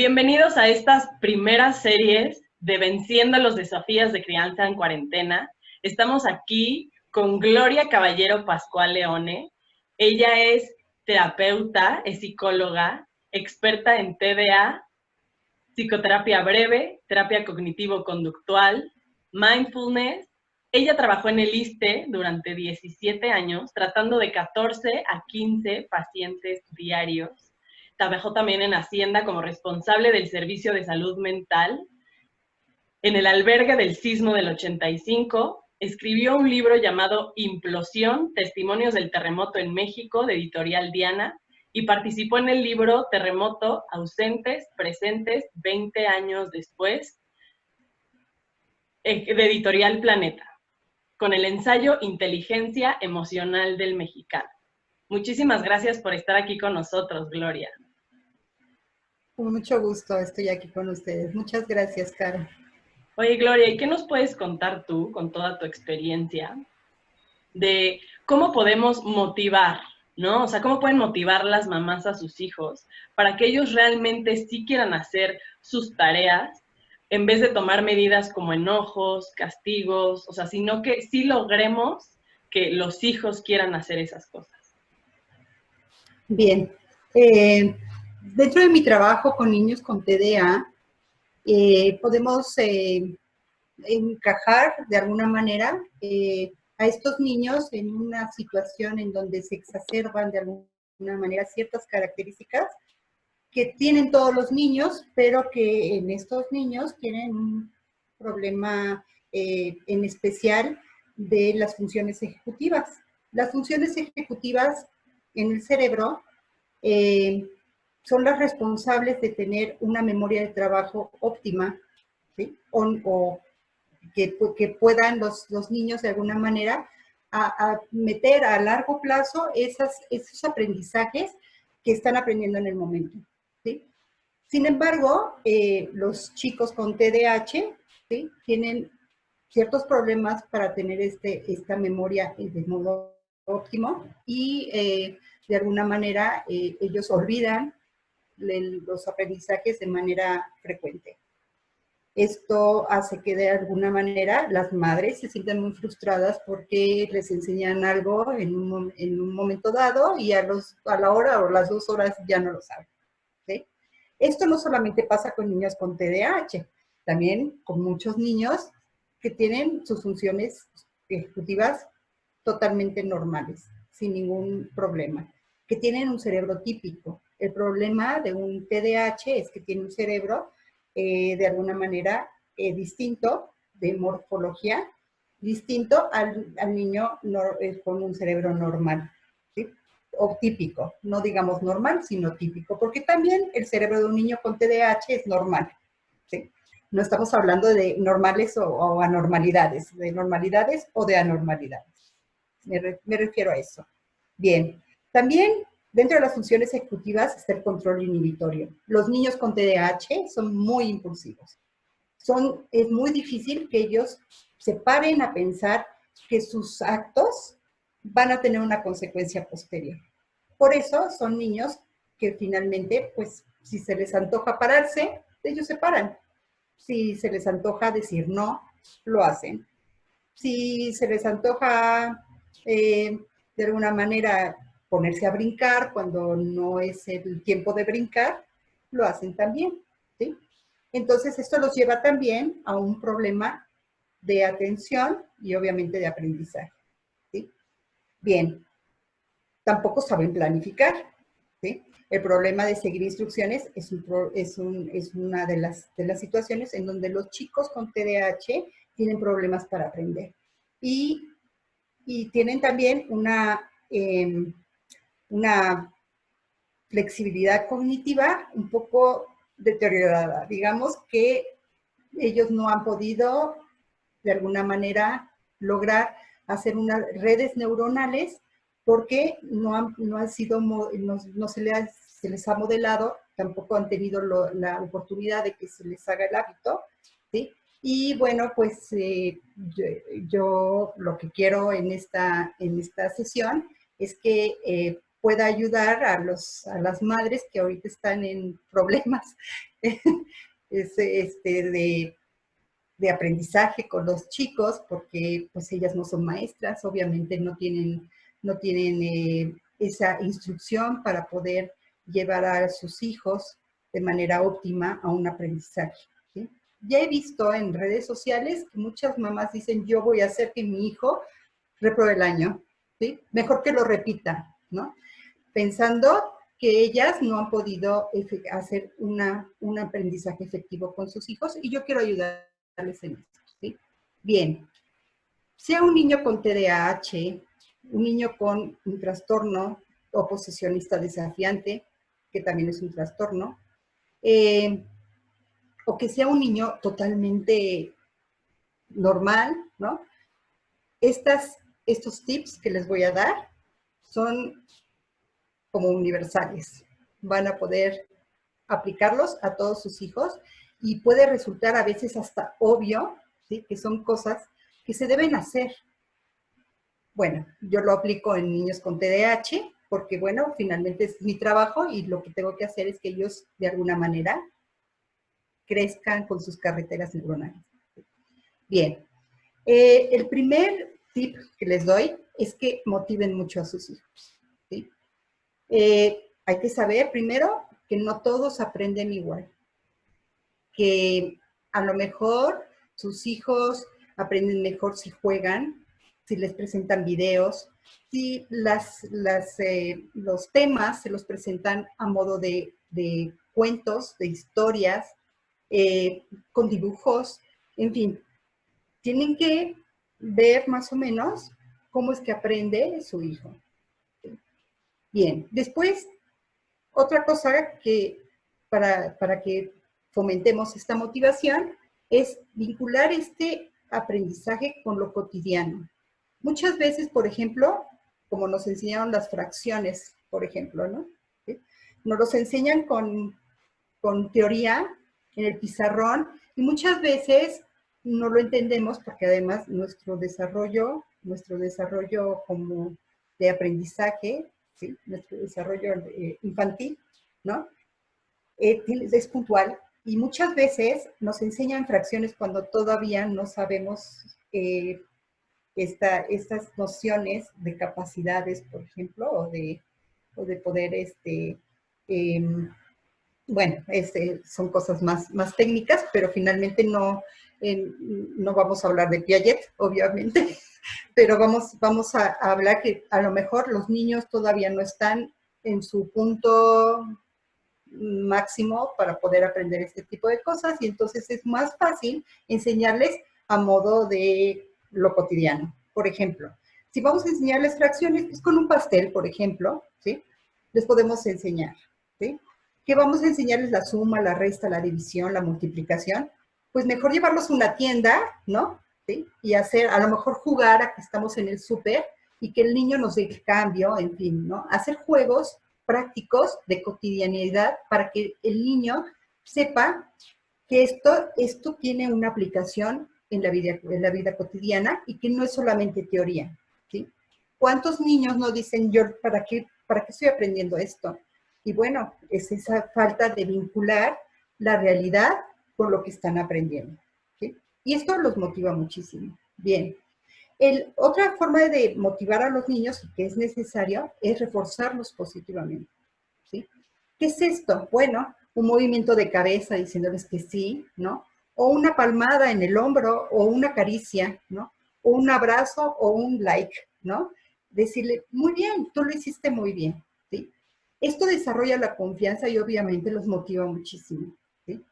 Bienvenidos a estas primeras series de Venciendo los desafíos de crianza en cuarentena. Estamos aquí con Gloria Caballero Pascual Leone. Ella es terapeuta, es psicóloga, experta en TDA, psicoterapia breve, terapia cognitivo-conductual, mindfulness. Ella trabajó en el ISSSTE durante 17 años, tratando de 14 a 15 pacientes diarios. Trabajó también en Hacienda como responsable del Servicio de Salud Mental. En el albergue del sismo del 85, escribió un libro llamado Implosión, Testimonios del Terremoto en México, de Editorial Diana, y participó en el libro Terremoto, Ausentes, Presentes, 20 años después, de Editorial Planeta, con el ensayo Inteligencia Emocional del Mexicano. Muchísimas gracias por estar aquí con nosotros, Gloria. Con mucho gusto estoy aquí con ustedes. Muchas gracias, Caro. Oye, Gloria, ¿y qué nos puedes contar tú, con toda tu experiencia, de cómo podemos motivar, ¿no? O sea, cómo pueden motivar las mamás a sus hijos para que ellos realmente sí quieran hacer sus tareas en vez de tomar medidas como enojos, castigos, o sea, sino que sí logremos que los hijos quieran hacer esas cosas? Bien. Dentro de mi trabajo con niños con TDA, podemos encajar de alguna manera a estos niños en una situación en donde se exacerban de alguna manera ciertas características que tienen todos los niños, pero que en estos niños tienen un problema en especial de las funciones ejecutivas. Las funciones ejecutivas en el cerebro son las responsables de tener una memoria de trabajo óptima, ¿sí? O que puedan los niños de alguna manera a meter a largo plazo esos aprendizajes que están aprendiendo en el momento, ¿sí? Sin embargo, los chicos con TDAH, ¿sí?, tienen ciertos problemas para tener esta memoria de modo óptimo y de alguna manera ellos olvidan los aprendizajes de manera frecuente. Esto hace que de alguna manera las madres se sientan muy frustradas porque les enseñan algo en un momento dado y a la hora o las 2 horas ya no lo saben, ¿sí? Esto no solamente pasa con niños con TDAH, también con muchos niños que tienen sus funciones ejecutivas totalmente normales, sin ningún problema, que tienen un cerebro típico. El problema de un TDAH es que tiene un cerebro de alguna manera distinto, de morfología, distinto al niño con un cerebro normal, ¿sí?, o típico, no digamos normal, sino típico, porque también el cerebro de un niño con TDAH es normal, ¿sí? No estamos hablando de normales o anormalidades, de normalidades o de anormalidades. Me refiero a eso. Bien, también dentro de las funciones ejecutivas está el control inhibitorio. Los niños con TDAH son muy impulsivos. Es muy difícil que ellos se paren a pensar que sus actos van a tener una consecuencia posterior. Por eso son niños que finalmente, pues, si se les antoja pararse, ellos se paran. Si se les antoja decir no, lo hacen. Si se les antoja de alguna manera ponerse a brincar cuando no es el tiempo de brincar, lo hacen también, ¿sí? Entonces, esto los lleva también a un problema de atención y obviamente de aprendizaje, ¿sí? Bien, tampoco saben planificar, ¿sí? El problema de seguir instrucciones es una de las situaciones en donde los chicos con TDAH tienen problemas para aprender. Y tienen también una flexibilidad cognitiva un poco deteriorada. Digamos que ellos no han podido, de alguna manera, lograr hacer unas redes neuronales porque se les ha modelado, tampoco han tenido la oportunidad de que se les haga el hábito, ¿sí? Y bueno, pues yo lo que quiero en esta sesión es que pueda ayudar a las madres que ahorita están en problemas de aprendizaje con los chicos, porque pues ellas no son maestras, obviamente no tienen esa instrucción para poder llevar a sus hijos de manera óptima a un aprendizaje, ¿sí? Ya he visto en redes sociales que muchas mamás dicen, yo voy a hacer que mi hijo repruebe el año, ¿sí? Mejor que lo repita, ¿no? Pensando que ellas no han podido hacer un aprendizaje efectivo con sus hijos y yo quiero ayudarles en esto, ¿sí? Bien, sea un niño con TDAH, un niño con un trastorno oposicionista desafiante, que también es un trastorno, o que sea un niño totalmente normal, ¿no? Estos tips que les voy a dar son como universales. Van a poder aplicarlos a todos sus hijos y puede resultar a veces hasta obvio, ¿sí? Que son cosas que se deben hacer. Bueno, yo lo aplico en niños con TDAH porque, bueno, finalmente es mi trabajo y lo que tengo que hacer es que ellos de alguna manera crezcan con sus carreteras neuronales. Bien, el primer tip que les doy es que motiven mucho a sus hijos, ¿sí? Hay que saber primero que no todos aprenden igual, que a lo mejor sus hijos aprenden mejor si juegan, si les presentan videos, si los temas se los presentan a modo de cuentos, de historias, con dibujos, en fin, tienen que ver más o menos cómo es que aprende su hijo. Bien, después, otra cosa que para que fomentemos esta motivación es vincular este aprendizaje con lo cotidiano. Muchas veces, por ejemplo, como nos enseñaron las fracciones, por ejemplo, ¿no? ¿Sí? Nos los enseñan con teoría en el pizarrón y muchas veces no lo entendemos porque además nuestro desarrollo como de aprendizaje, ¿sí? Nuestro desarrollo infantil, ¿no? Es puntual y muchas veces nos enseñan fracciones cuando todavía no sabemos estas nociones de capacidades, por ejemplo, o de poder, bueno, son cosas más técnicas, pero finalmente no vamos a hablar de Piaget, obviamente, pero vamos a hablar que a lo mejor los niños todavía no están en su punto máximo para poder aprender este tipo de cosas y entonces es más fácil enseñarles a modo de lo cotidiano. Por ejemplo, si vamos a enseñarles fracciones, pues con un pastel, por ejemplo, ¿sí? Les podemos enseñar, ¿sí? ¿Qué vamos a enseñarles? La suma, la resta, la división, la multiplicación. Pues mejor llevarlos a una tienda, ¿no? ¿Sí? Y hacer, a lo mejor jugar a que estamos en el súper y que el niño nos dé el cambio, en fin, ¿no? Hacer juegos prácticos de cotidianidad para que el niño sepa que esto tiene una aplicación en la vida cotidiana y que no es solamente teoría, ¿sí? ¿Cuántos niños no dicen yo, ¿para qué estoy aprendiendo esto? Y bueno, es esa falta de vincular la realidad con lo que están aprendiendo, ¿sí? Y esto los motiva muchísimo. Bien. Otra forma de motivar a los niños, y que es necesario, es reforzarlos positivamente, ¿sí? ¿Qué es esto? Bueno, un movimiento de cabeza diciéndoles que sí, ¿no? O una palmada en el hombro, o una caricia, ¿no? O un abrazo, o un like, ¿no? Decirle, muy bien, tú lo hiciste muy bien, ¿sí? Esto desarrolla la confianza y obviamente los motiva muchísimo, ¿sí?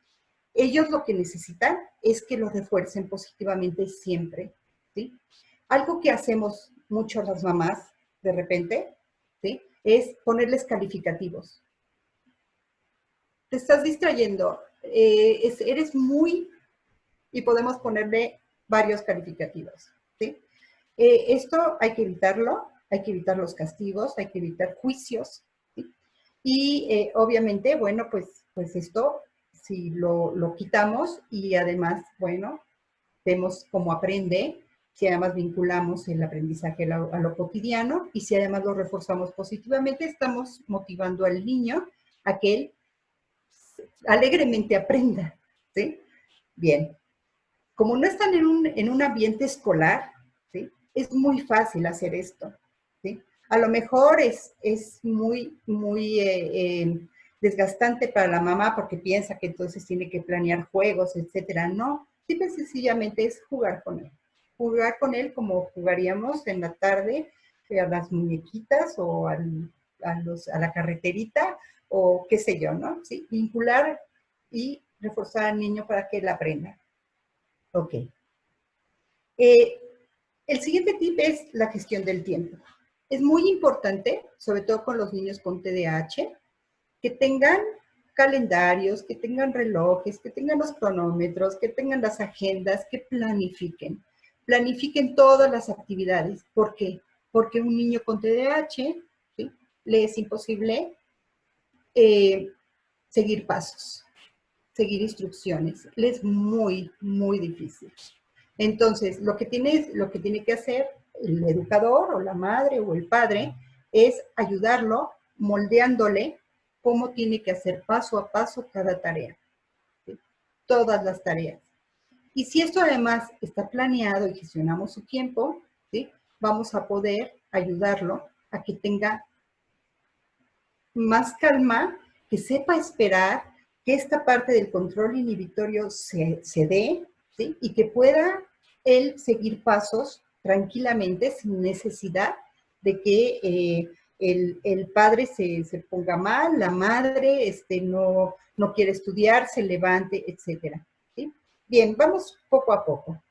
Ellos lo que necesitan es que los refuercen positivamente siempre, ¿sí? Algo que hacemos mucho las mamás de repente, ¿sí? Es ponerles calificativos. Te estás distrayendo, eres muy, y podemos ponerle varios calificativos, ¿sí? Esto hay que evitarlo, hay que evitar los castigos, hay que evitar juicios, ¿sí? Y obviamente, bueno, pues esto, si lo quitamos y además, bueno, vemos cómo aprende, si además vinculamos el aprendizaje a lo cotidiano y si además lo reforzamos positivamente, estamos motivando al niño a que él alegremente aprenda, ¿sí? Bien, como no están en un ambiente escolar, ¿sí? Es muy fácil hacer esto, ¿sí? A lo mejor es muy desgastante para la mamá porque piensa que entonces tiene que planear juegos, etcétera. No, simple y sencillamente es jugar con él. Jugar con él como jugaríamos en la tarde a las muñequitas o a la carreterita o qué sé yo, ¿no? ¿Sí? Vincular y reforzar al niño para que él aprenda. Ok. El siguiente tip es la gestión del tiempo. Es muy importante, sobre todo con los niños con TDAH, que tengan calendarios, que tengan relojes, que tengan los cronómetros, que tengan las agendas, que planifiquen. Planifiquen todas las actividades. ¿Por qué? Porque un niño con TDAH, ¿sí?, le es imposible seguir pasos, seguir instrucciones. Le es muy, muy difícil. Entonces, lo que tiene que hacer el educador o la madre o el padre es ayudarlo moldeándole cómo tiene que hacer paso a paso cada tarea, ¿sí? Todas las tareas. Y si esto además está planeado y gestionamos su tiempo, ¿sí?, vamos a poder ayudarlo a que tenga más calma, que sepa esperar, que esta parte del control inhibitorio se dé, ¿sí?, y que pueda él seguir pasos tranquilamente sin necesidad de que el padre se ponga mal, la madre no quiere estudiar, se levante, etcétera, ¿sí? Bien, vamos poco a poco.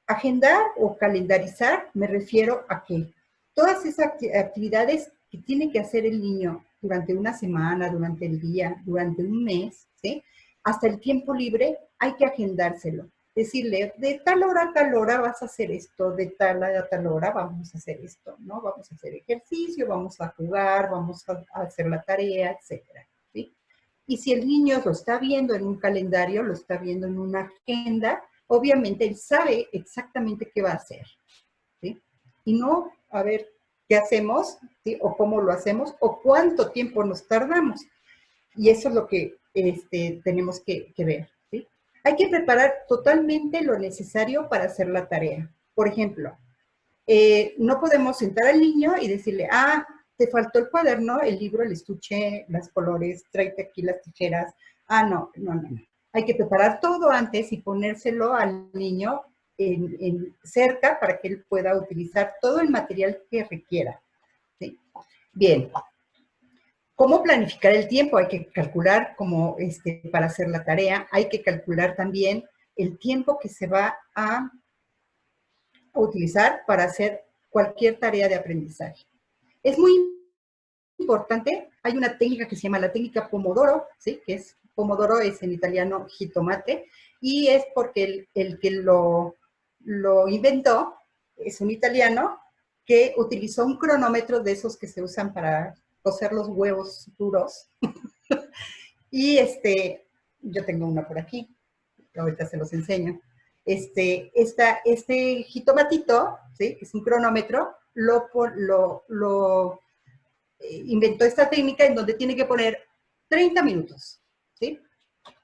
Agendar o calendarizar, me refiero a que todas esas actividades que tiene que hacer el niño durante una semana, durante el día, durante un mes, ¿sí?, hasta el tiempo libre, hay que agendárselo. Decirle, de tal hora a tal hora vas a hacer esto, de tal a tal hora vamos a hacer esto, ¿no? Vamos a hacer ejercicio, vamos a jugar, vamos a hacer la tarea, etcétera, ¿sí? Y si el niño lo está viendo en un calendario, lo está viendo en una agenda, obviamente él sabe exactamente qué va a hacer, ¿sí? Y no, a ver, ¿qué hacemos? ¿Sí? O cómo lo hacemos, o cuánto tiempo nos tardamos. Y eso es lo que tenemos que ver, ¿sí? Hay que preparar totalmente lo necesario para hacer la tarea. Por ejemplo, no podemos sentar al niño y decirle, te faltó el cuaderno, el libro, el estuche, los colores, tráete aquí las tijeras. No. Hay que preparar todo antes y ponérselo al niño cerca para que él pueda utilizar todo el material que requiera, ¿sí? Bien. ¿Cómo planificar el tiempo? Hay que calcular para hacer la tarea. Hay que calcular también el tiempo que se va a utilizar para hacer cualquier tarea de aprendizaje. Es muy importante, hay una técnica que se llama la técnica Pomodoro, ¿sí?, que es, Pomodoro es en italiano jitomate, y es porque el que lo inventó es un italiano que utilizó un cronómetro de esos que se usan para cocer los huevos duros, y yo tengo una por aquí, ahorita se los enseño. Este jitomatito, ¿sí?, que es un cronómetro, inventó esta técnica en donde tiene que poner 30 minutos, ¿sí?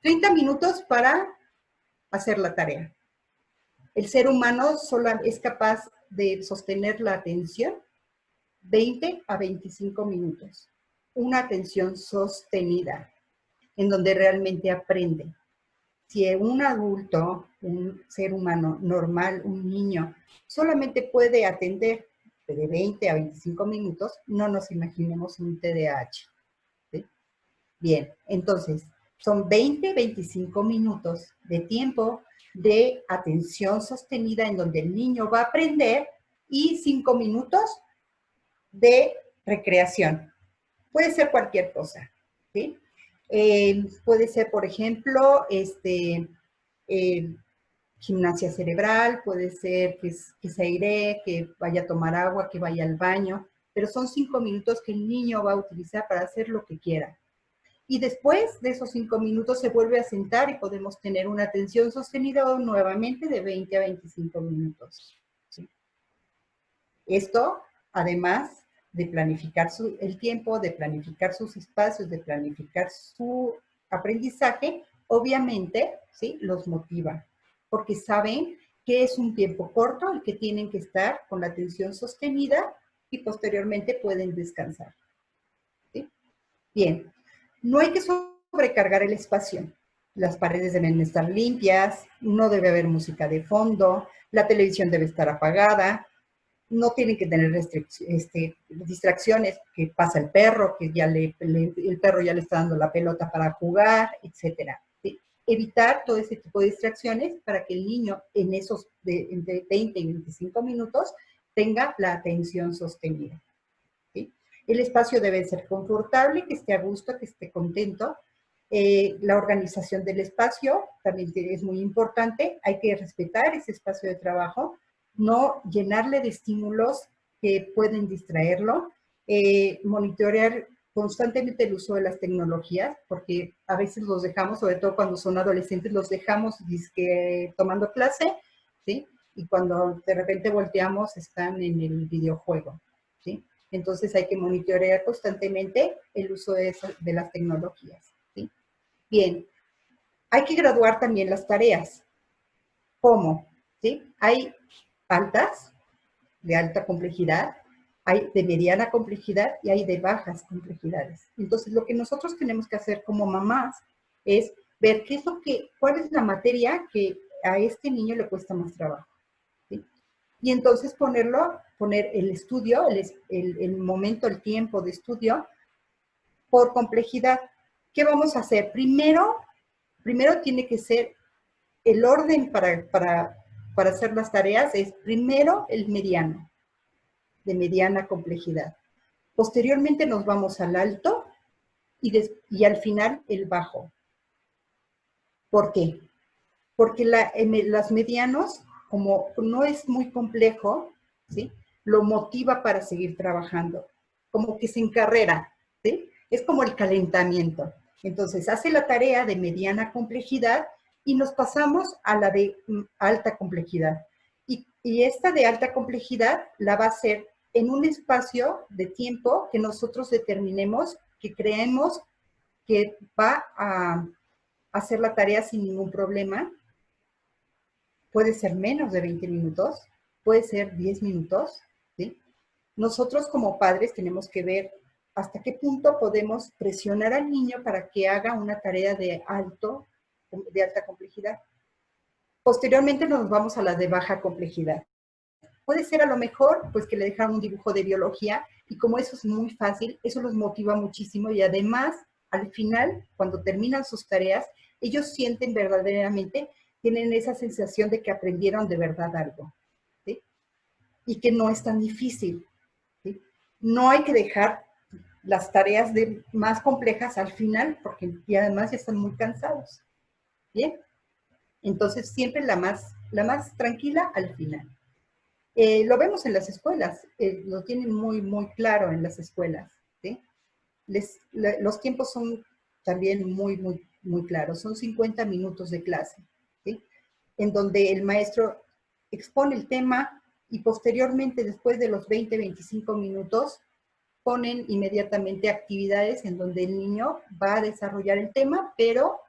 30 minutos para hacer la tarea. El ser humano solo es capaz de sostener la atención 20 a 25 minutos. Una atención sostenida, en donde realmente aprende. Si un adulto, un ser humano normal, un niño, solamente puede atender de 20 a 25 minutos, no nos imaginemos un TDAH, ¿sí? Bien, entonces, son 20, 25 minutos de tiempo de atención sostenida en donde el niño va a aprender y 5 minutos de recreación. Puede ser cualquier cosa, ¿sí? Puede ser, por ejemplo, gimnasia cerebral, puede ser que se airee, que vaya a tomar agua, que vaya al baño, pero son 5 minutos que el niño va a utilizar para hacer lo que quiera. Y después de esos 5 minutos se vuelve a sentar y podemos tener una atención sostenida nuevamente de 20 a 25 minutos. ¿Sí? Esto, además de planificar el tiempo, de planificar sus espacios, de planificar su aprendizaje, obviamente, ¿sí?, los motiva, porque saben que es un tiempo corto el que tienen que estar con la atención sostenida y posteriormente pueden descansar. ¿Sí? Bien, no hay que sobrecargar el espacio. Las paredes deben estar limpias, no debe haber música de fondo, la televisión debe estar apagada, no tienen que tener distracciones, que pasa el perro, que ya el perro ya le está dando la pelota para jugar, etcétera. ¿Sí? Evitar todo ese tipo de distracciones para que el niño en esos entre 20 y 25 minutos tenga la atención sostenida. ¿Sí? El espacio debe ser confortable, que esté a gusto, que esté contento. La organización del espacio también es muy importante. Hay que respetar ese espacio de trabajo, no llenarle de estímulos que pueden distraerlo. Monitorear constantemente el uso de las tecnologías, porque a veces los dejamos, sobre todo cuando son adolescentes, los dejamos tomando clase, ¿sí? Y cuando de repente volteamos están en el videojuego, ¿sí? Entonces hay que monitorear constantemente el uso de las tecnologías, ¿sí? Bien, hay que graduar también las tareas. ¿Cómo? ¿Sí? Hay altas, de alta complejidad, hay de mediana complejidad y hay de bajas complejidades. Entonces, lo que nosotros tenemos que hacer como mamás es ver cuál es la materia que a este niño le cuesta más trabajo. ¿Sí? Y entonces poner el estudio, el momento, el tiempo de estudio por complejidad. ¿Qué vamos a hacer? Primero tiene que ser el orden para hacer las tareas, es primero el mediano, de mediana complejidad. Posteriormente nos vamos al alto y al final el bajo. ¿Por qué? Porque las medianos, como no es muy complejo, ¿sí?, lo motiva para seguir trabajando, como que se encarrera, ¿sí? Es como el calentamiento. Entonces, hace la tarea de mediana complejidad y nos pasamos a la de alta complejidad. Y esta de alta complejidad la va a hacer en un espacio de tiempo que nosotros determinemos, que creemos que va a hacer la tarea sin ningún problema. Puede ser menos de 20 minutos, puede ser 10 minutos, ¿sí? Nosotros como padres tenemos que ver hasta qué punto podemos presionar al niño para que haga una tarea de alta complejidad. Posteriormente nos vamos a la de baja complejidad. Puede ser a lo mejor pues que le dejaron un dibujo de biología y como eso es muy fácil, eso los motiva muchísimo y además al final, cuando terminan sus tareas, ellos sienten verdaderamente, tienen esa sensación de que aprendieron de verdad algo, ¿sí? Y que no es tan difícil, ¿sí? No hay que dejar las tareas más complejas al final porque y además ya están muy cansados, ¿bien? Entonces siempre la más tranquila al final. Lo vemos en las escuelas, lo tienen muy, muy claro en las escuelas, ¿sí? Los tiempos son también muy, muy, muy claros, son 50 minutos de clase, ¿sí? En donde el maestro expone el tema y posteriormente, después de los 20, 25 minutos, ponen inmediatamente actividades en donde el niño va a desarrollar el tema, pero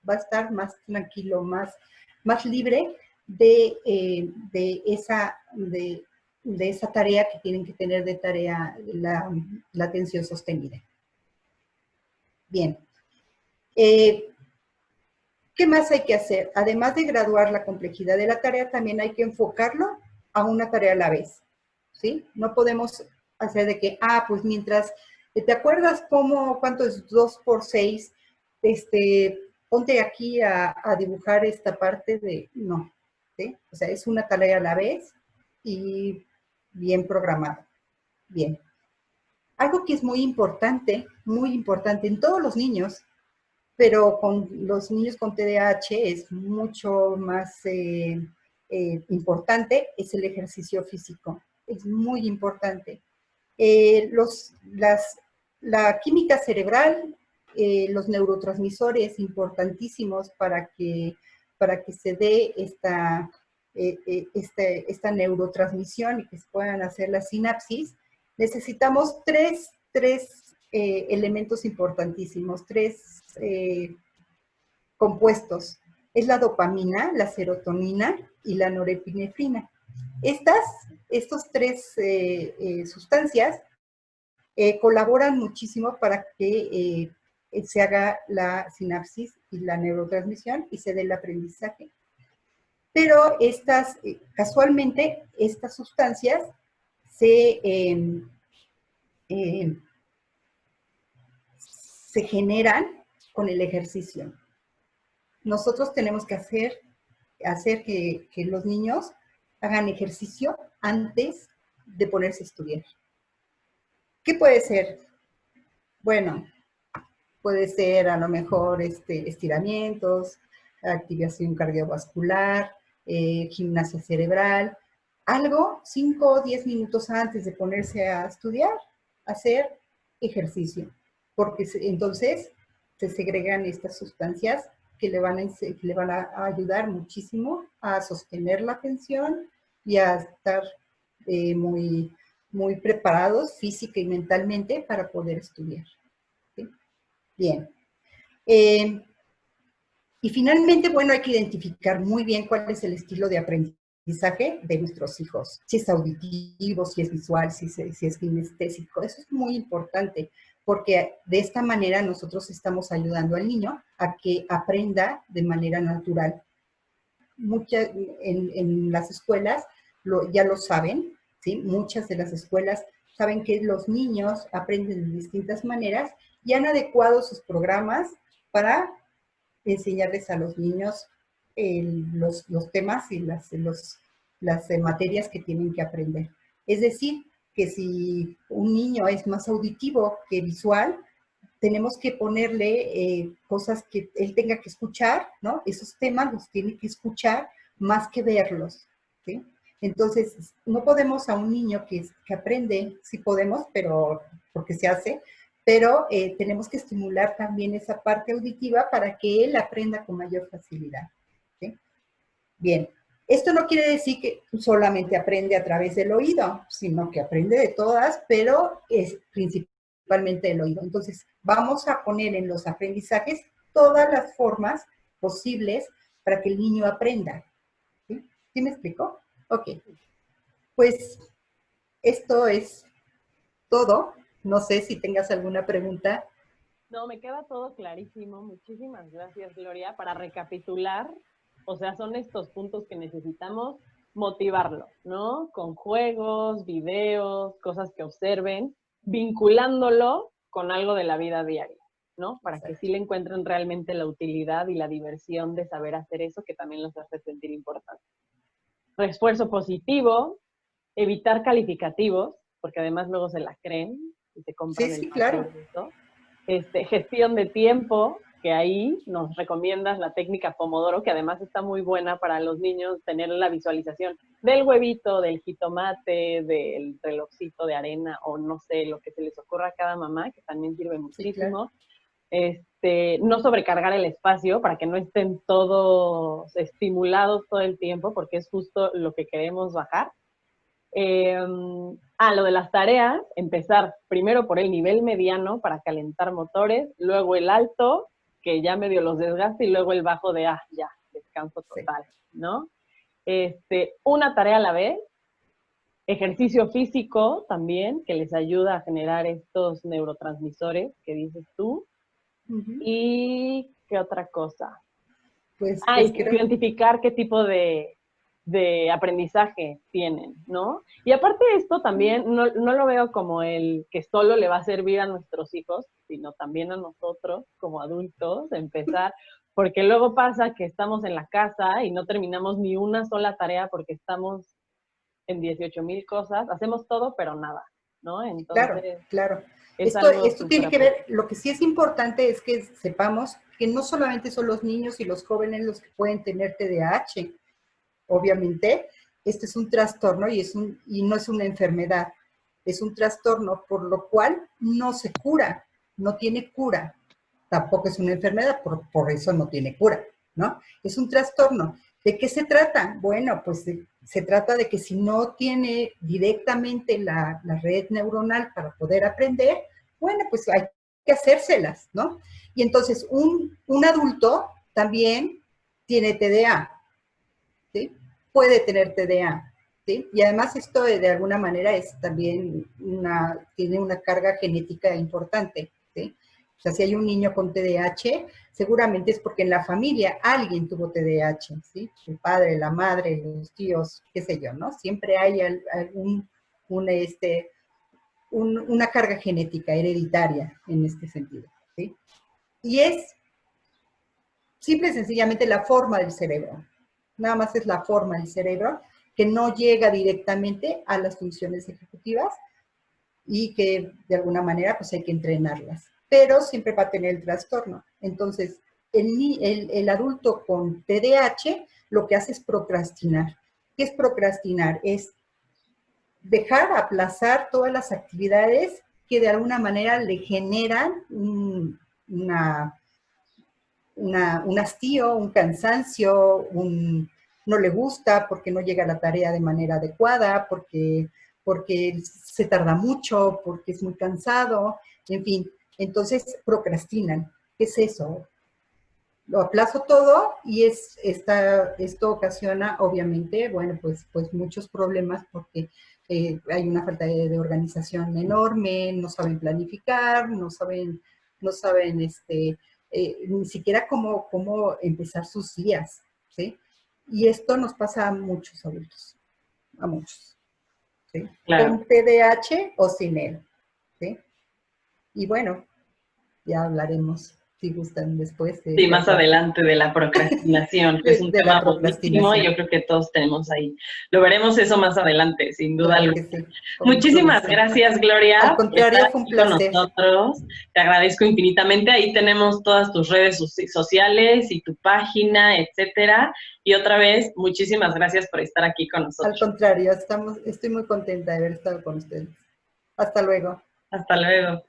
va a estar más tranquilo, más libre de esa tarea que tienen que tener de tarea la atención sostenida. Bien. ¿Qué más hay que hacer? Además de graduar la complejidad de la tarea, también hay que enfocarlo a una tarea a la vez, ¿sí? No podemos hacer de que, pues mientras, ¿te acuerdas cuánto es 2 por 6? Ponte aquí a dibujar esta parte de, no, ¿sí? O sea, es una tarea a la vez y bien programada. Bien. Algo que es muy importante en todos los niños, pero con los niños con TDAH es mucho más importante, es el ejercicio físico. Es muy importante. La química cerebral los neurotransmisores importantísimos para que se dé esta neurotransmisión y que se puedan hacer las sinapsis, necesitamos tres elementos importantísimos, tres compuestos. Es la dopamina, la serotonina y la norepinefrina. Estos tres sustancias colaboran muchísimo para que se haga la sinapsis y la neurotransmisión y se dé el aprendizaje. Pero casualmente, estas sustancias se generan con el ejercicio. Nosotros tenemos que hacer que los niños hagan ejercicio antes de ponerse a estudiar. ¿Qué puede ser? Bueno, puede ser a lo mejor estiramientos, activación cardiovascular, gimnasia cerebral, algo 5 o 10 minutos antes de ponerse a estudiar, hacer ejercicio, porque entonces se segregan estas sustancias que le van a ayudar muchísimo a sostener la atención y a estar muy, muy preparados física y mentalmente para poder estudiar. ¿Sí? Bien. Y finalmente, bueno, hay que identificar muy bien cuál es el estilo de aprendizaje de nuestros hijos. Si es auditivo, si es visual, si es kinestésico. Eso es muy importante, porque de esta manera nosotros estamos ayudando al niño a que aprenda de manera natural. En las escuelas ya lo saben, ¿sí? Muchas de las escuelas saben que los niños aprenden de distintas maneras y han adecuado sus programas para enseñarles a los niños los temas y las materias que tienen que aprender. Es decir, que si un niño es más auditivo que visual, tenemos que ponerle cosas que él tenga que escuchar, ¿no? Esos temas los tiene que escuchar más que verlos, ¿sí? Entonces, no podemos a un niño que aprende, sí podemos, pero porque se hace, pero tenemos que estimular también esa parte auditiva para que él aprenda con mayor facilidad, ¿sí? Bien, esto no quiere decir que solamente aprende a través del oído, sino que aprende de todas, pero es principalmente el oído. Entonces, vamos a poner en los aprendizajes todas las formas posibles para que el niño aprenda. ¿Sí? ¿Sí me explico? Ok. Pues esto es todo. No sé si tengas alguna pregunta. No, me queda todo clarísimo. Muchísimas gracias, Gloria. Para recapitular, o sea, son estos puntos que necesitamos motivarlo, ¿no? Con juegos, videos, cosas que observen, vinculándolo con algo de la vida diaria, ¿no? Para que sí le encuentren realmente la utilidad y la diversión de saber hacer eso, que también los hace sentir importantes. Refuerzo positivo, evitar calificativos, porque además luego se la creen y se compran Sí, claro. Gestión de tiempo, que ahí nos recomiendas la técnica Pomodoro, que además está muy buena para los niños tener la visualización del huevito, del jitomate, del relojcito de arena, o no sé, lo que se les ocurra a cada mamá, que también sirve muchísimo. Sí, claro. No sobrecargar el espacio para que no estén todos estimulados todo el tiempo, porque es justo lo que queremos bajar. Lo de las tareas, empezar primero por el nivel mediano para calentar motores, luego el alto, que ya medio los desgaste, y luego el bajo de, ya, descanso total, ¿no? Una tarea a la vez, ejercicio físico también, que les ayuda a generar estos neurotransmisores que dices tú. ¿Y qué otra cosa? Pues identificar qué tipo de aprendizaje tienen, ¿no? Y aparte de esto también, no lo veo como el que solo le va a servir a nuestros hijos, sino también a nosotros como adultos, empezar, porque luego pasa que estamos en la casa y no terminamos ni una sola tarea porque estamos en 18,000 cosas, hacemos todo, pero nada, ¿no? Entonces, claro. Esto tiene que ver, lo que sí es importante es que sepamos que no solamente son los niños y los jóvenes los que pueden tener TDAH. Obviamente, este es un trastorno y no es una enfermedad. Es un trastorno por lo cual no se cura, no tiene cura. tampoco es una enfermedad, por eso no tiene cura, ¿no? Es un trastorno. ¿De qué se trata? Bueno, pues se trata de que si no tiene directamente la red neuronal para poder aprender, bueno, pues hay que hacérselas, ¿no? Y entonces un adulto también tiene TDA, ¿sí? Puede tener TDA, ¿sí? Y además esto de alguna manera es también tiene una carga genética importante, ¿sí? O sea, si hay un niño con TDAH, seguramente es porque en la familia alguien tuvo TDAH, ¿sí? El padre, la madre, los tíos, qué sé yo, ¿no? Siempre hay una carga genética hereditaria en este sentido, ¿sí? Y es simple y sencillamente la forma del cerebro. Nada más es la forma del cerebro que no llega directamente a las funciones ejecutivas y que de alguna manera pues hay que entrenarlas. Pero siempre va a tener el trastorno. Entonces, el adulto con TDAH lo que hace es procrastinar. ¿Qué es procrastinar? Es dejar, aplazar todas las actividades que de alguna manera le generan un hastío, un cansancio, no le gusta porque no llega a la tarea de manera adecuada, porque se tarda mucho, porque es muy cansado, en fin. Entonces procrastinan. ¿Qué es eso? Lo aplazo todo y esto ocasiona, obviamente, bueno, pues muchos problemas porque hay una falta de organización enorme, no saben planificar, no saben ni siquiera cómo empezar sus días, ¿sí? Y esto nos pasa a muchos adultos, a muchos, ¿sí? Claro. Con TDAH o sin él, ¿sí? Y bueno, ya hablaremos, si gustan, después Sí, de más hablar adelante de la procrastinación, que es un de la tema buenísimo y procrastinación. yo creo que todos tenemos ahí. Lo veremos eso más adelante, sin duda Claro alguna. que sí, con mucho Muchísimas gusto. gracias, Al Gloria, por estar contrario, fue un aquí con placer. nosotros. Te agradezco infinitamente. Ahí tenemos todas tus redes sociales y tu página, etcétera. Y otra vez, muchísimas gracias por estar aquí con Al nosotros. contrario, estoy muy contenta de haber estado con ustedes. Hasta luego. Hasta luego.